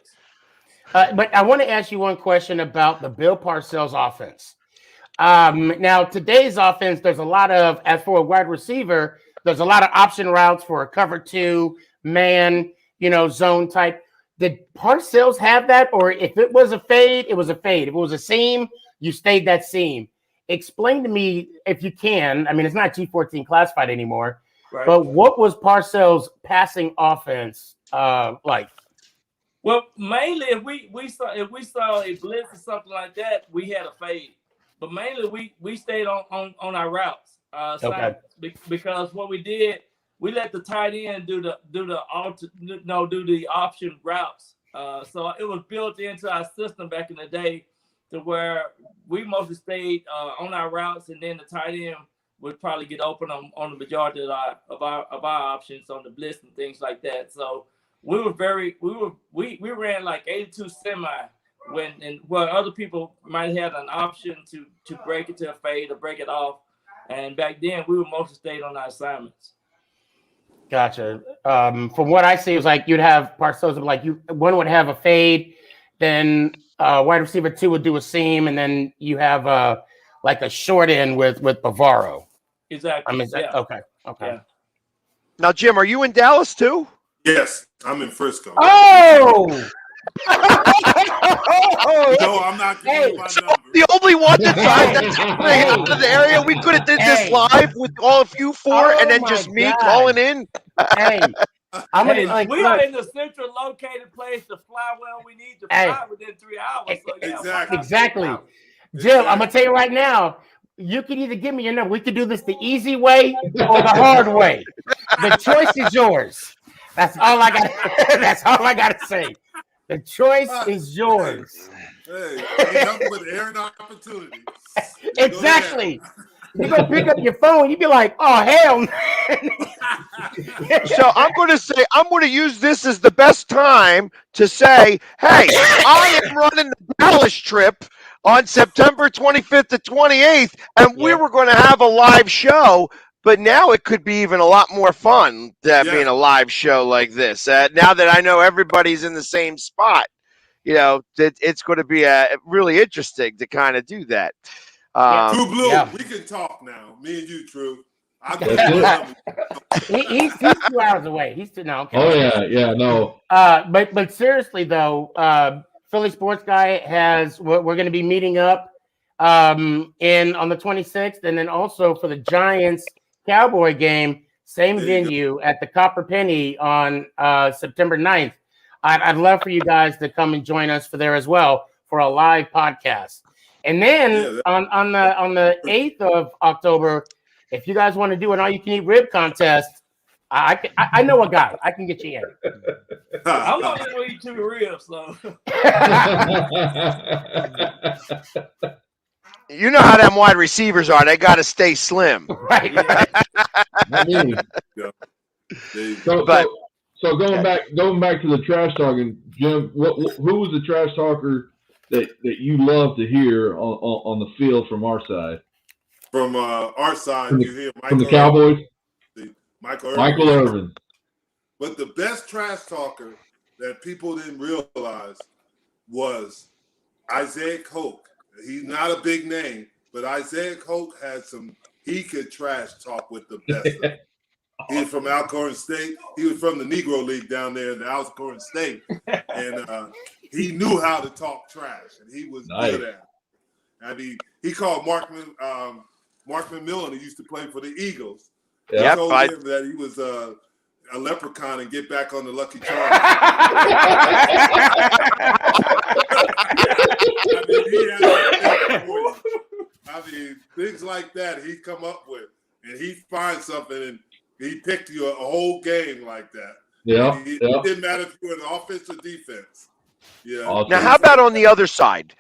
But I want to ask you one question about the Bill Parcells offense. Now, today's offense, there's a lot of, as for a wide receiver, there's a lot of option routes for a cover 2, man, zone type. Did Parcells have that? Or if it was a fade, it was a fade. If it was a seam, you stayed that seam. Explain to me, if you can, I mean, it's not G14 classified anymore, right, but what was Parcells' passing offense like? Well, mainly if we saw a blitz or something like that, we had a fade. But mainly we stayed on our routes. assignments because what we did, we let the tight end do the option routes. So it was built into our system back in the day to where we mostly stayed on our routes, and then the tight end would probably get open on the majority of our options on the blitz and things like that. So we ran like 82 semi where other people might have an option to break it to a fade or break it off. And back then we would mostly stay on our assignments. Gotcha. From what I see, it was like you'd have parts of like one would have a fade, then wide receiver 2 would do a seam, and then you have like a short end with Bavaro. Exactly. Okay. Yeah. Now, Jim, are you in Dallas too? Yes, I'm in Frisco. Oh! No, I'm not giving my number. The only one that's out of the area. We could have did this live with all of you four, and then just me calling in. Hey, we are in the central located place to fly well. We need to fly within 3 hours. So exactly. Jim, I'm gonna tell you right now. You can either give me your number. We could do this the easy way or the hard way. The choice is yours. That's all I got. That's all I got to say. The choice is yours. Hey, ain't nothing but air and opportunity. Exactly. You're going to pick up your phone. You'd be like, oh, hell. So I'm going to use this as the best time to say, hey, I am running the Dallas trip on September 25th to 28th, and we were going to have a live show. But now it could be even a lot more fun being a live show like this. Now that I know everybody's in the same spot, it's going to be really interesting to kind of do that. True Blue, we can talk now. Me and you, True. He's 2 hours away. Okay. Oh yeah, no. But seriously though, Philly Sports Guy we're going to be meeting up on the 26th, and then also for the Giants Cowboy game, same venue at the Copper Penny on September 9th. I'd love for you guys to come and join us for there as well for a live podcast. And then on the 8th of October, if you guys want to do an all-you-can-eat rib contest, I know a guy. I can get you in. I'm not going to eat 2 ribs, so. You know how them wide receivers are. They got to stay slim. Right. So going back to the trash talking, Jim, who was the trash talker that you love to hear on the field from our side? From our side, you hear from the Cowboys? Michael Irvin. But the best trash talker that people didn't realize was Isaiah Coke. He's not a big name, but Isaiah Coke he could trash talk with the best of them. He's from Alcorn State. He was from the Negro League down there in the Alcorn State. And he knew how to talk trash, and he was good at it. I mean, he called Mark McMillan, who used to play for the Eagles. He told him that he was a leprechaun and get back on the Lucky Charms. I mean, things like that he'd come up with, and he'd find something, and he picked you a whole game like that. Yeah. It didn't matter if you were in offense or defense. Yeah. Awesome. Now, how about on the other side?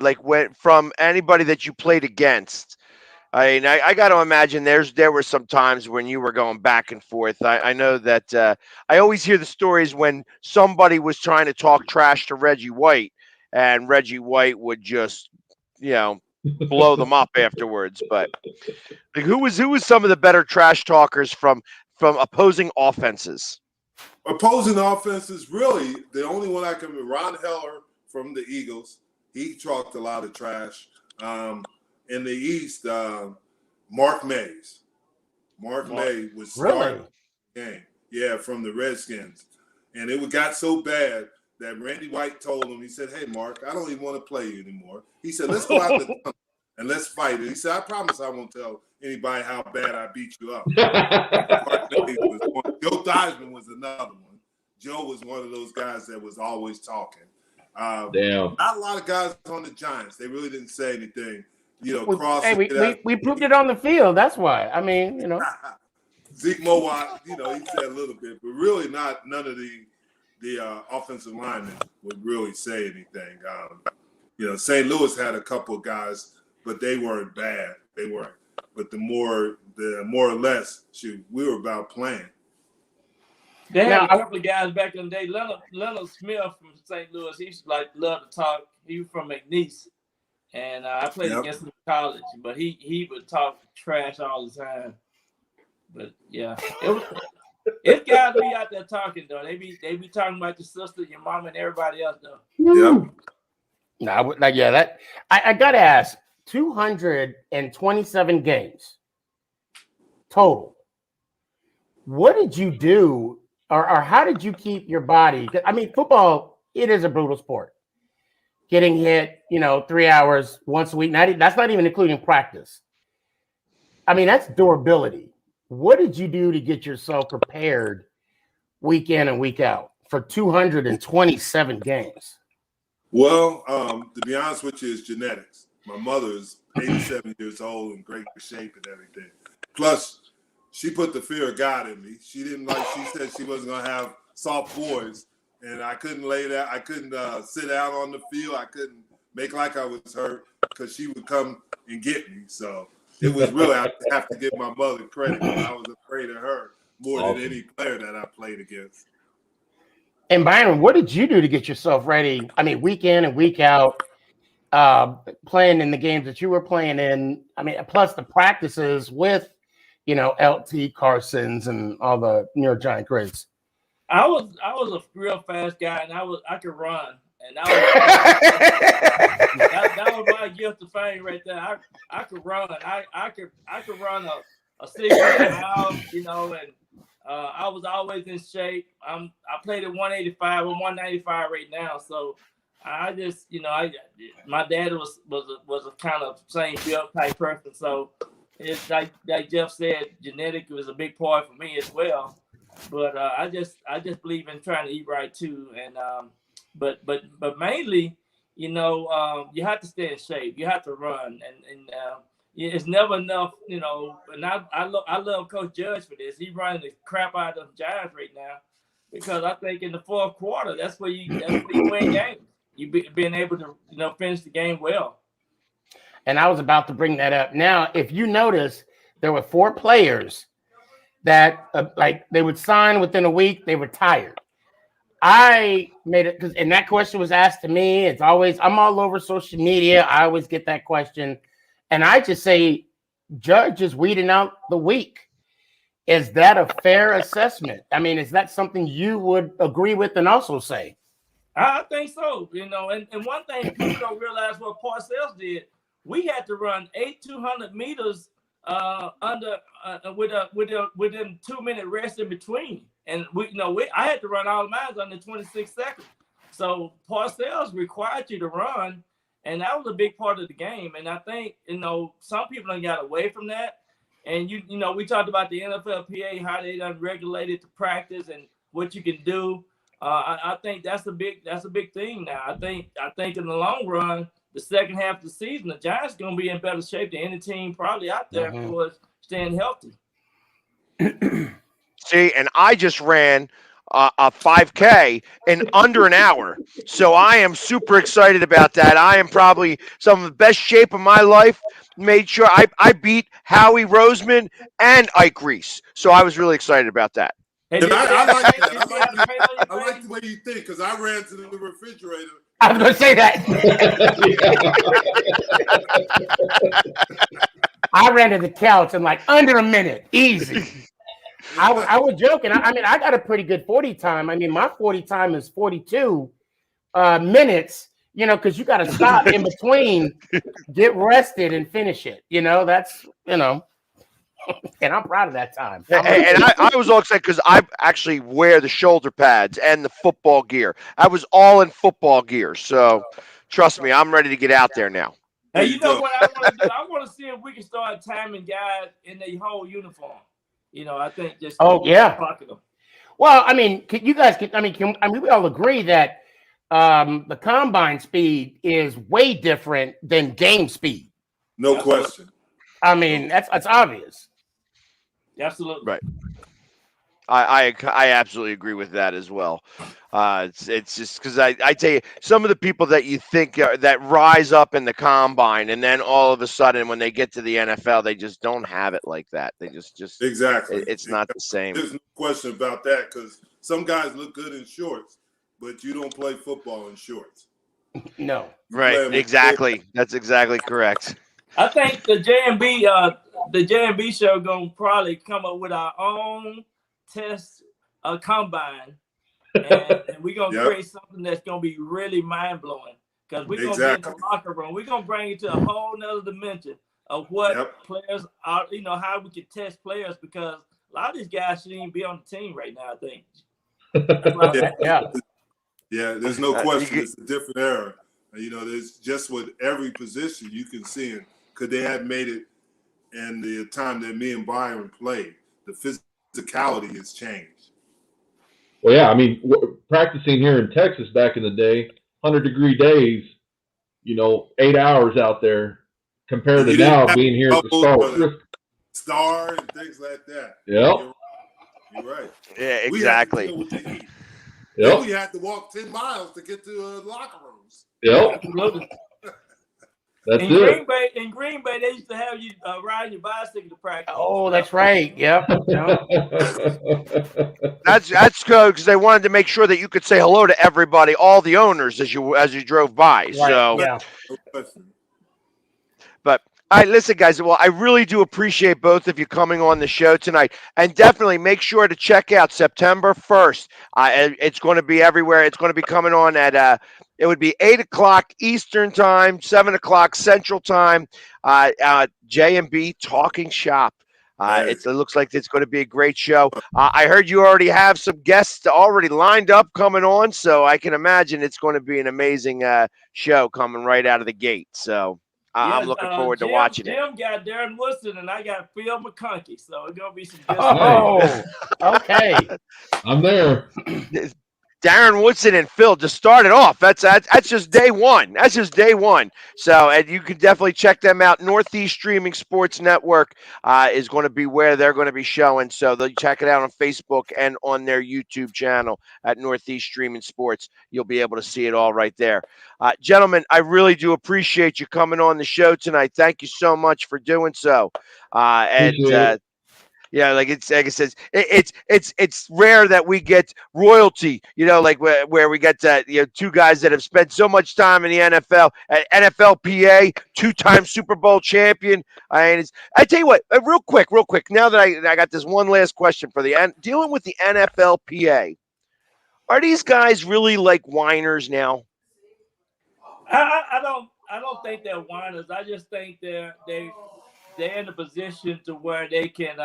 Like from anybody that you played against? I mean, I got to imagine there were some times when you were going back and forth. I know that I always hear the stories when somebody was trying to talk trash to Reggie White, and Reggie White would just, blow them up afterwards. But like, who was some of the better trash talkers from opposing offenses? Opposing offenses, really, the only one I can remember, Ron Heller from the Eagles. He talked a lot of trash. In the East, Mark Mays. Mark May was starting the game. Yeah, from the Redskins. And it got so bad that Randy White told him, he said, hey, Mark, I don't even want to play you anymore. He said, let's go out the tunnel and let's fight. And he said, I promise I won't tell anybody how bad I beat you up. Joe Theismann was another one. Joe was one of those guys that was always talking. Damn. Not a lot of guys on the Giants. They really didn't say anything. crossing we proved it on the field. That's why. I mean, Zeke Mowat, he said a little bit, but really none of the offensive linemen would really say anything. St. Louis had a couple of guys, but they weren't bad. They weren't. But the more or less, we were about playing. They had a couple of guys back in the day. Leonard Smith from St. Louis, he used to love to talk. He was from McNeese. And I played against him in college, but he would talk trash all the time. But yeah, it's guys be out there talking though. They be talking about your sister, your mom, and everybody else though. Yep. I gotta ask, 227 games total. What did you do, or how did you keep your body? I mean, football, it is a brutal sport. Getting hit, 3 hours once a week. That's not even including practice. I mean, that's durability. What did you do to get yourself prepared week in and week out for 227 games? Well, to be honest with you, it's genetics. My mother is 87 years old in great shape and everything. Plus, she put the fear of God in me. She said she wasn't going to have soft boys. And I couldn't lay that. I couldn't sit out on the field. I couldn't make like I was hurt because she would come and get me. So it was really, I have to give my mother credit. I was afraid of her more than any player that I played against. And Byron, what did you do to get yourself ready? I mean, week in and week out, playing in the games that you were playing in. I mean, plus the practices with, LT Carsons and all the New York Giant greats. I was a real fast guy, and I could run, and that was my gift of fame right there. I could run. I could run a 6 mile, and I was always in shape. I played at 185. I'm 195 right now, so I just my dad was a kind of same build type person, so it's like Jeff said, genetic was a big part for me as well. But I just believe in trying to eat right too, and but mainly, you have to stay in shape. You have to run, and it's never enough, And I love Coach Judge for this. He's running the crap out of the Giants right now, because I think in the fourth quarter, that's where you win games. Being able to finish the game well. And I was about to bring that up. Now, if you notice, there were 4 players that they would sign within a week, they retired. I made it and that question was asked to me. It's always, I'm all over social media. I always get that question. And I just say, Judge is weeding out the weak. Is that a fair assessment? I mean, is that something you would agree with and also say? I think so. And one thing people don't realize what Parcells did, we had to run 200 meters within 2 minute rest in between, and I had to run all of mine under 26 seconds. So Parcells required you to run, and that was a big part of the game. And I think some people done got away from that. And we talked about the NFLPA, how they done regulated the practice and what you can do. I think that's a big thing now. I think in the long run, the second half of the season, the Giants going to be in better shape than any team probably out there for staying healthy. See, and I just ran a 5K in under an hour. So I am super excited about that. I am probably some of the best shape of my life. Made sure I beat Howie Roseman and Ike Reese. So I was really excited about that. I like that. I like the way you think, because I ran to the refrigerator. I was going to say that. I ran to the couch in under a minute. Easy. I was joking. I mean, I got a pretty good 40 time. I mean, my 40 time is 42 minutes, because you got to stop in between, get rested, and finish it. That's, and I'm proud of that time. And I was all excited because I actually wear the shoulder pads and the football gear. I was all in football gear. So trust me, I'm ready to get out there now. Hey, you know what I want to do? I want to see if we can start timing guys in their whole uniform. I think just pocket them. Well, I mean, we all agree that the combine speed is way different than game speed. No Absolutely. question. I mean, that's obvious. Absolutely. Right. I absolutely agree with that as well. It's just because I tell you, some of the people that you think that rise up in the combine, and then all of a sudden when they get to the NFL, they just don't have it like that. They just Exactly. it's not the same. There's no question about that because some guys look good in shorts, but you don't play football in shorts. No. You play Right. 'em in Exactly. That's exactly correct. I think the J&B show gonna probably come up with our own test combine, and we're gonna Yep. create something that's gonna be really mind blowing. Because we're gonna get in the locker room, we're gonna bring it to a whole nother dimension of what players are, how we can test players, because a lot of these guys shouldn't even be on the team right now, I think. Yeah, there's no question. It's a different era. There's just with every position you can see it. Could they have made it in the time that me and Byron played? The physicality has changed. Well, yeah, I mean, practicing here in Texas back in the day, 100-degree days, 8 hours out there, compared to now being here at the Star and things like that. Yep. You're right. Yeah, exactly. We had to deal with the heat. Yep. Then we had to walk 10 miles to get to locker rooms. Yep. Absolutely. That's in it. Green Bay, they used to have you ride your bicycle to practice. Oh, that's right. Yep. That's good because they wanted to make sure that you could say hello to everybody, all the owners, as you drove by. Right. So, yeah. But all right, listen, guys. Well, I really do appreciate both of you coming on the show tonight, and definitely make sure to check out September 1st. It's going to be everywhere. It's going to be coming on at it would be 8 o'clock Eastern time, 7 o'clock Central time. J&B Talking Shop. It looks like it's going to be a great show. I heard you already have some guests already lined up coming on, so I can imagine it's going to be an amazing show coming right out of the gate. So I'm looking forward to watching it. Jim got Darren Woodson, and I got Phil McConkey, so it's going to be some good stuff. Oh, okay. I'm there. Darren Woodson and Phil just started off. That's just day one. That's just day one. So, and you can definitely check them out. Northeast Streaming Sports Network is going to be where they're going to be showing. So they'll check it out on Facebook and on their YouTube channel at Northeast Streaming Sports. You'll be able to see it all right there. Gentlemen, I really do appreciate you coming on the show tonight. Thank you so much for doing so. Yeah, like I said, it's rare that we get royalty, like where we get two guys that have spent so much time in the NFL, NFLPA, 2-time Super Bowl champion. I tell you what, real quick. Now that I got this one last question for dealing with the NFLPA, are these guys really like whiners now? I don't think they're whiners. I just think they're in a position to where they can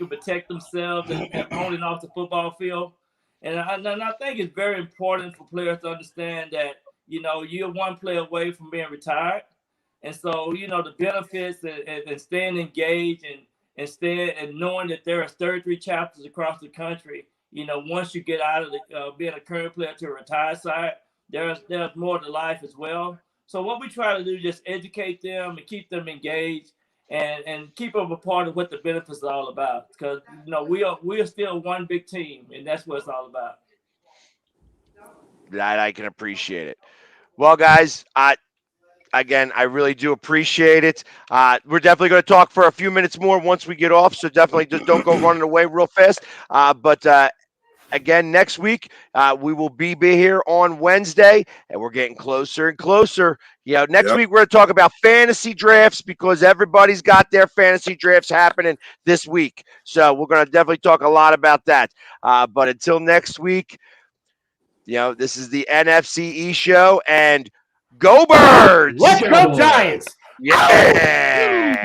protect themselves and on and off the football field. And I think it's very important for players to understand that, you're one play away from being retired. And so, the benefits and staying engaged and knowing that there are 33 chapters across the country, once you get out of being a current player to a retired side, there's more to life as well. So what we try to do is just educate them and keep them engaged and keep them a part of what the benefits are all about. Because we are still one big team, and that's what it's all about. That I can appreciate it. Well, guys, again, I really do appreciate it. We're definitely going to talk for a few minutes more once we get off, so definitely just don't go running away real fast. But again, next week, we will be here on Wednesday, and we're getting closer and closer. Next week, we're going to talk about fantasy drafts because everybody's got their fantasy drafts happening this week. So we're going to definitely talk a lot about that. But until next week, this is the NFCE show, and go Birds! Let's go Giants! Yeah!